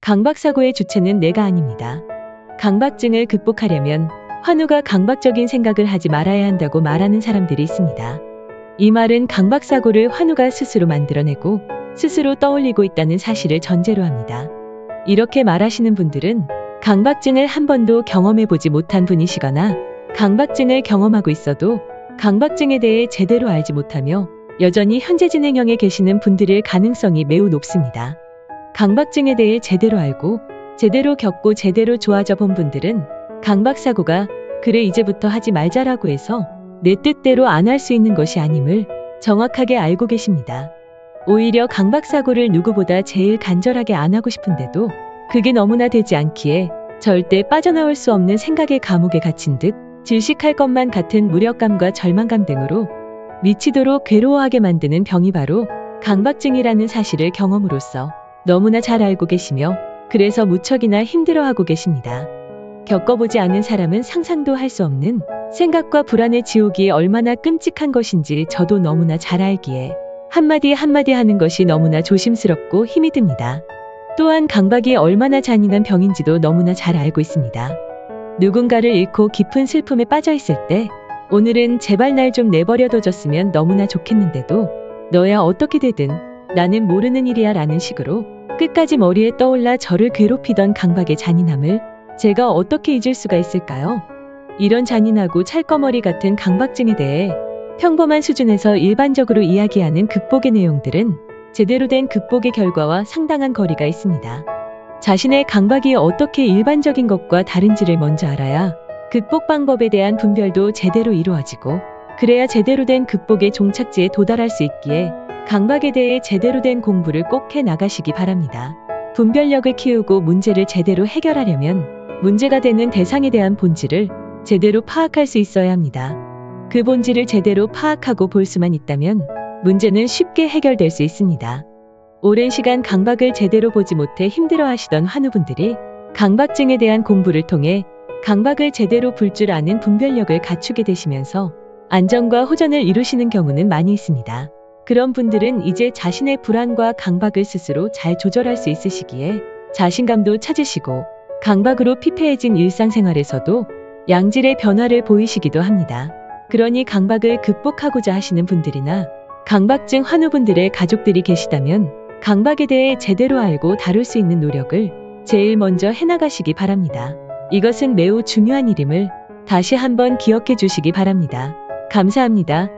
강박사고의 주체는 내가 아닙니다. 강박증을 극복하려면 환우가 강박적인 생각을 하지 말아야 한다고 말하는 사람들이 있습니다. 이 말은 강박사고를 환우가 스스로 만들어내고 스스로 떠올리고 있다는 사실을 전제로 합니다. 이렇게 말하시는 분들은 강박증을 한 번도 경험해보지 못한 분이시거나 강박증을 경험하고 있어도 강박증에 대해 제대로 알지 못하며 여전히 현재 진행형에 계시는 분들일 가능성이 매우 높습니다. 강박증에 대해 제대로 알고 제대로 겪고 제대로 좋아져 본 분들은 강박사고가 그래 이제부터 하지 말자라고 해서 내 뜻대로 안 할 수 있는 것이 아님을 정확하게 알고 계십니다. 오히려 강박사고를 누구보다 제일 간절하게 안 하고 싶은데도 그게 너무나 되지 않기에 절대 빠져나올 수 없는 생각의 감옥에 갇힌 듯 질식할 것만 같은 무력감과 절망감 등으로 미치도록 괴로워하게 만드는 병이 바로 강박증이라는 사실을 경험으로써 너무나 잘 알고 계시며 그래서 무척이나 힘들어하고 계십니다. 겪어보지 않은 사람은 상상도 할 수 없는 생각과 불안의 지옥이 얼마나 끔찍한 것인지 저도 너무나 잘 알기에 한마디 한마디 하는 것이 너무나 조심스럽고 힘이 듭니다. 또한 강박이 얼마나 잔인한 병인지도 너무나 잘 알고 있습니다. 누군가를 잃고 깊은 슬픔에 빠져 있을 때 오늘은 제발 날 좀 내버려둬줬으면 너무나 좋겠는데도 너야 어떻게 되든 나는 모르는 일이야 라는 식으로 끝까지 머리에 떠올라 저를 괴롭히던 강박의 잔인함을 제가 어떻게 잊을 수가 있을까요? 이런 잔인하고 찰거머리 같은 강박증에 대해 평범한 수준에서 일반적으로 이야기하는 극복의 내용들은 제대로 된 극복의 결과와 상당한 거리가 있습니다. 자신의 강박이 어떻게 일반적인 것과 다른지를 먼저 알아야 극복 방법에 대한 분별도 제대로 이루어지고 그래야 제대로 된 극복의 종착지에 도달할 수 있기에 강박에 대해 제대로 된 공부를 꼭 해 나가시기 바랍니다. 분별력을 키우고 문제를 제대로 해결하려면 문제가 되는 대상에 대한 본질을 제대로 파악할 수 있어야 합니다. 그 본질을 제대로 파악하고 볼 수만 있다면 문제는 쉽게 해결될 수 있습니다. 오랜 시간 강박을 제대로 보지 못해 힘들어하시던 환우분들이 강박증에 대한 공부를 통해 강박을 제대로 볼 줄 아는 분별력을 갖추게 되시면서 안정과 호전을 이루시는 경우는 많이 있습니다. 그런 분들은 이제 자신의 불안과 강박을 스스로 잘 조절할 수 있으시기에 자신감도 찾으시고 강박으로 피폐해진 일상생활에서도 양질의 변화를 보이시기도 합니다. 그러니 강박을 극복하고자 하시는 분들이나 강박증 환우분들의 가족들이 계시다면 강박에 대해 제대로 알고 다룰 수 있는 노력을 제일 먼저 해나가시기 바랍니다. 이것은 매우 중요한 일임을 다시 한번 기억해 주시기 바랍니다. 감사합니다.